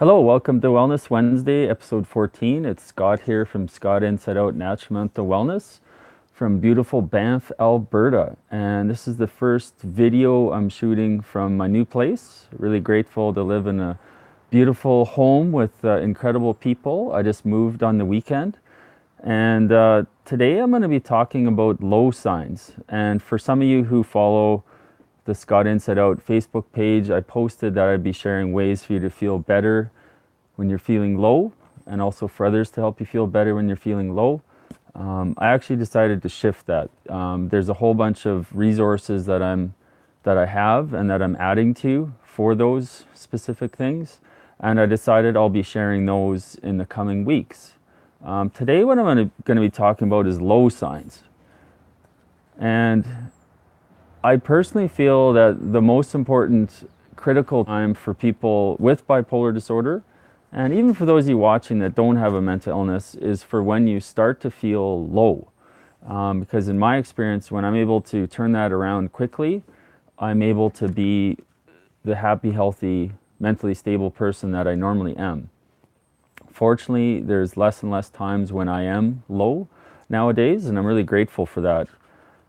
Hello, welcome to Wellness Wednesday, episode 14. It's Scott here from Scott Inside Out Natural Mental Wellness from beautiful Banff, Alberta. And this is the first video I'm shooting from my new place. Really grateful to live in a beautiful home with incredible people. I just moved on the weekend. And today I'm going to be talking about low signs. And for some of you who follow the Scott Inside Out Facebook page, I posted that I'd be sharing ways for you to feel better when you're feeling low, and also for others to help you feel better when you're feeling low. I actually decided to shift that. There's a whole bunch of resources that I have and that I'm adding to for those specific things, and I decided I'll be sharing those in the coming weeks. Today, what I'm going to be talking about is low signs. And I personally feel that the most important critical time for people with bipolar disorder, and even for those of you watching that don't have a mental illness, is for when you start to feel low. Because in my experience, when I'm able to turn that around quickly, I'm able to be the happy, healthy, mentally stable person that I normally am. Fortunately, there's less and less times when I am low nowadays, and I'm really grateful for that.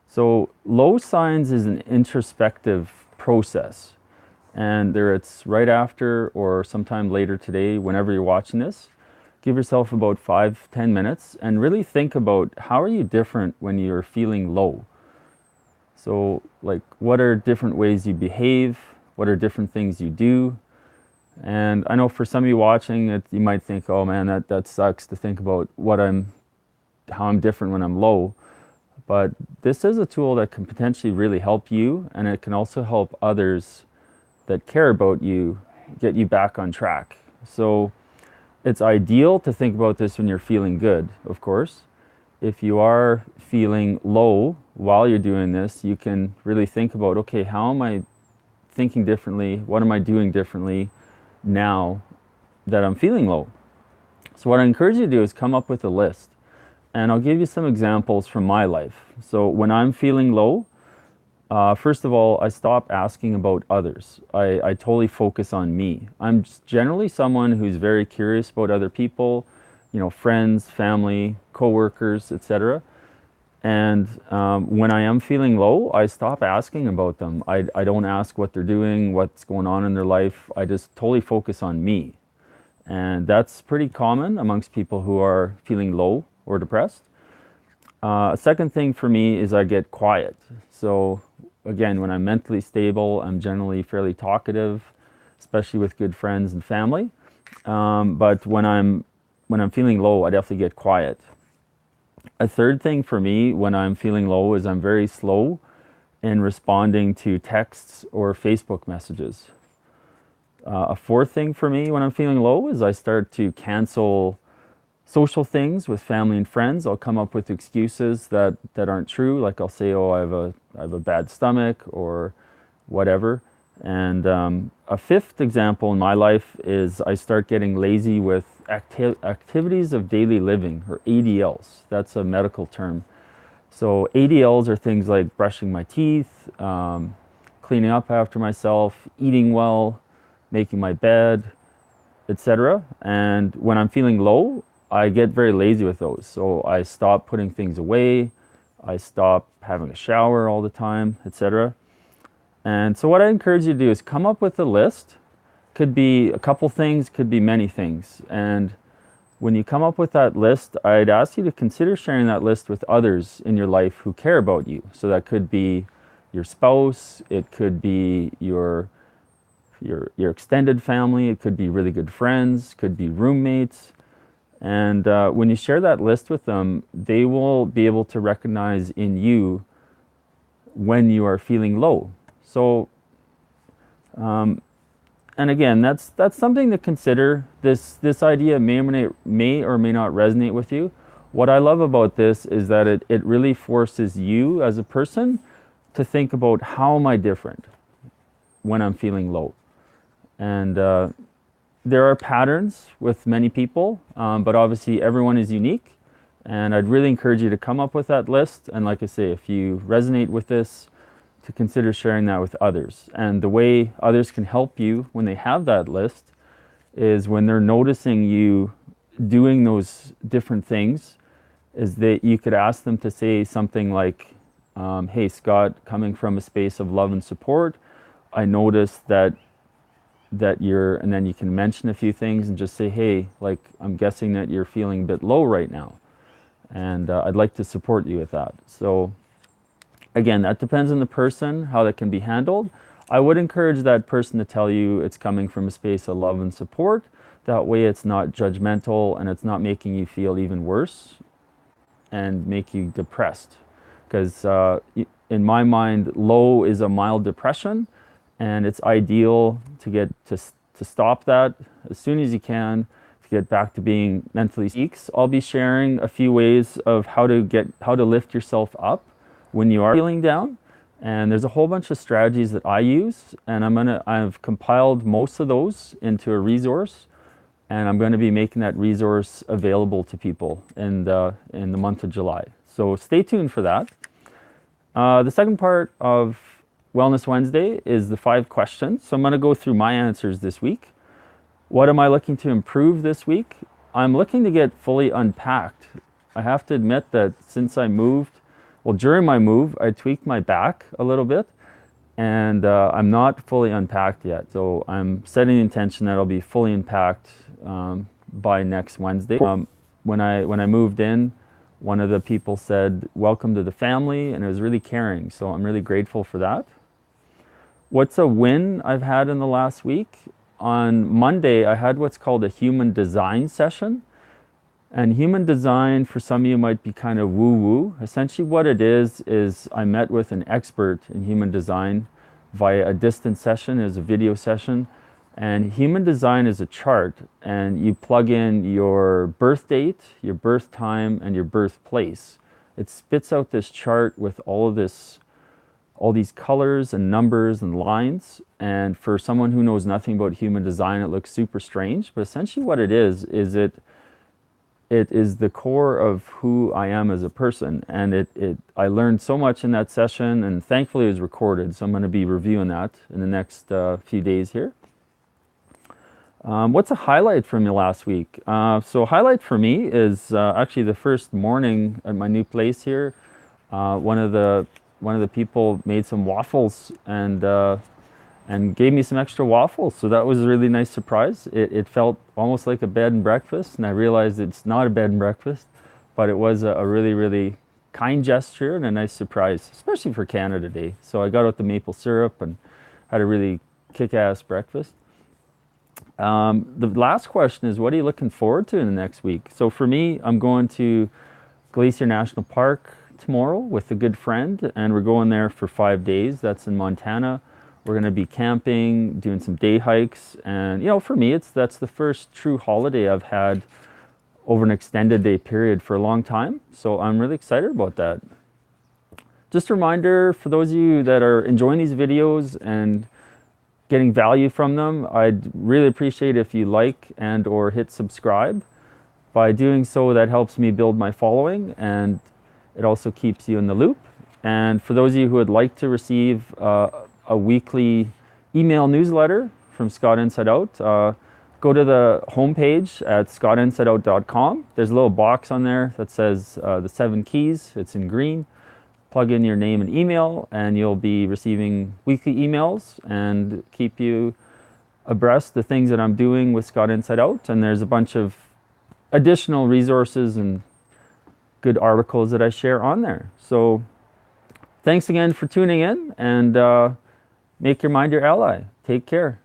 So low signs is an introspective process, and there it's right after or sometime later today, whenever you're watching this. Give yourself about 5-10 minutes and really think about how are you different when you're feeling low. So like, what are different ways you behave? What are different things you do? And I know for some of you watching it, you might think, oh man, that sucks to think about how I'm different when I'm low. But this is a tool that can potentially really help you, and it can also help others that care about you get you back on track. So it's ideal to think about this when you're feeling good, of course. If you are feeling low while you're doing this, you can really think about, okay, how am I thinking differently? What am I doing differently now that I'm feeling low? So what I encourage you to do is come up with a list. And I'll give you some examples from my life. So when I'm feeling low, first of all, I stop asking about others. I totally focus on me. I'm generally someone who's very curious about other people, friends, family, coworkers, etc. And when I am feeling low, I stop asking about them. I don't ask what they're doing, what's going on in their life. I just totally focus on me. And that's pretty common amongst people who are feeling low or depressed. A second thing for me is I get quiet. So again, when I'm mentally stable, I'm generally fairly talkative, especially with good friends and family. But when I'm feeling low, I definitely get quiet. A third thing for me when I'm feeling low is I'm very slow in responding to texts or Facebook messages. A fourth thing for me when I'm feeling low is I start to cancel social things with family and friends. I'll come up with excuses that aren't true. Like I'll say, oh, I have a bad stomach or whatever. And a fifth example in my life is I start getting lazy with activities of daily living, or ADLs. That's a medical term. So ADLs are things like brushing my teeth, cleaning up after myself, eating well, making my bed, etc. And when I'm feeling low, I get very lazy with those. So I stop putting things away, I stop having a shower all the time, etc. And so what I encourage you to do is come up with a list. Could be a couple things, could be many things. And when you come up with that list, I'd ask you to consider sharing that list with others in your life who care about you. So that could be your spouse, it could be your extended family, it could be really good friends, could be roommates. And when you share that list with them, they will be able to recognize in you when you are feeling low. So, and again, that's something to consider. This idea may or may not resonate with you. What I love about this is that it really forces you as a person to think about, how am I different when I'm feeling low? And there are patterns with many people, but obviously everyone is unique. And I'd really encourage you to come up with that list. And like I say, if you resonate with this, to consider sharing that with others. And the way others can help you when they have that list is when they're noticing you doing those different things, is that you could ask them to say something like, hey, Scott, coming from a space of love and support, I noticed that you're, and then you can mention a few things and just say, hey, like, I'm guessing that you're feeling a bit low right now, and I'd like to support you with that. So again, that depends on the person, how that can be handled. I would encourage that person to tell you it's coming from a space of love and support. That way it's not judgmental and it's not making you feel even worse and make you depressed. Because in my mind, low is a mild depression, and it's ideal to get to stop that as soon as you can, to get back to being mentally peaks. I'll be sharing a few ways of how to lift yourself up when you are feeling down, and there's a whole bunch of strategies that I use, and I've compiled most of those into a resource, and I'm going to be making that resource available to people in the month of July. So stay tuned for that. The second part of Wellness Wednesday is the 5 questions. So I'm going to go through my answers this week. What am I looking to improve this week? I'm looking to get fully unpacked. I have to admit that since I moved, well, during my move, I tweaked my back a little bit, and I'm not fully unpacked yet. So I'm setting the intention that I'll be fully unpacked by next Wednesday. When I moved in, one of the people said, welcome to the family, and it was really caring. So I'm really grateful for that. What's a win I've had in the last week? On Monday, I had what's called a human design session. And human design, for some of you, might be kind of woo-woo. Essentially what it is I met with an expert in human design via a distance session. It was a video session. And human design is a chart, and you plug in your birth date, your birth time, and your birthplace. It spits out this chart with all these colors and numbers and lines. And for someone who knows nothing about human design, it looks super strange. But essentially what it is it is the core of who I am as a person. And I learned so much in that session, and thankfully it was recorded. So I'm going to be reviewing that in the next few days here. What's a highlight from you last week? So a highlight for me is actually the first morning at my new place here. One of the people made some waffles and gave me some extra waffles. So that was a really nice surprise. It felt almost like a bed and breakfast, and I realized it's not a bed and breakfast, but it was a really, really kind gesture and a nice surprise, especially for Canada Day. So I got out the maple syrup and had a really kick-ass breakfast. The last question is, what are you looking forward to in the next week? So for me, I'm going to Glacier National Park tomorrow with a good friend, and we're going there for 5 days. That's in Montana. We're going to be camping, doing some day hikes, and for me, that's the first true holiday I've had over an extended day period for a long time. So I'm really excited about that. Just a reminder for those of you that are enjoying these videos and getting value from them, I'd really appreciate if you like and or hit subscribe. By doing so, that helps me build my following, and it also keeps you in the loop. And for those of you who would like to receive a weekly email newsletter from Scott Inside Out, go to the homepage at scottinsideout.com. There's a little box on there that says the 7 keys. It's in green. Plug in your name and email, and you'll be receiving weekly emails and keep you abreast the things that I'm doing with Scott Inside Out. And there's a bunch of additional resources and good articles that I share on there. So thanks again for tuning in, and make your mind your ally. Take care.